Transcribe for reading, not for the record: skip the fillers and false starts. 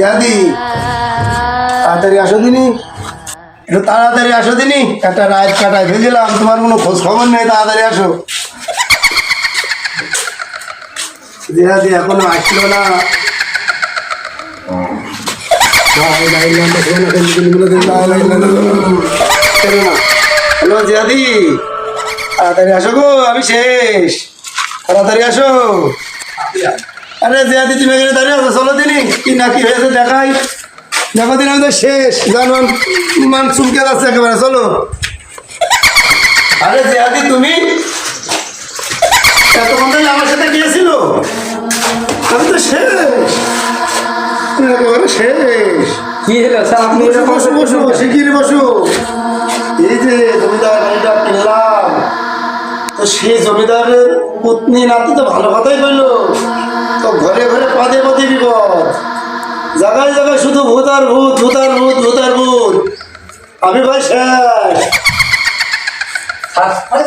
জিয়াদি তাড়াতাড়ি আসো দিনি, একটু তাড়াতাড়ি আসো দিনি, একটা রাত কাটায় ভেজেলাম, তোমার কোনো খোঁজ খবর নেই, তাড়াতাড়ি আসো। জিয়াদি এখনো আসলো না। হ্যালো জিয়াদি, তাড়াতাড়ি আসো গো, আমি শেষ, তাড়াতাড়ি আসো। আরে জিয়াদি তুমি এখানে দাঁড়িয়ে আছো, চলো দিনি, কি না কি হয়েছে দেখাই, দেখো দিন, আমি তো শেষ, জানুন মান চুলকে যাচ্ছে একেবারে, চলো। আরে জিয়াদি তুমি এতক্ষণ ধরে আমার সাথে গিয়েছিল, আমি তো শেষ, একেবারে শেষ। কি হলো স্যার? আপনি বসো বসো বসো, শিগগির বসো। এই যে জমিদার বাড়িটা কিনলাম, তো সেই জমিদারের পত্নী নাতি তো ভালো কথাই বললো, তো ঘরে ঘরে পদে পদে বিপদ, জায়গায় জায়গায় শুধু ভূত আর ভূত, ভূত আর ভূত, ভূত আর ভূত। আমি ভাই শেষ। আমি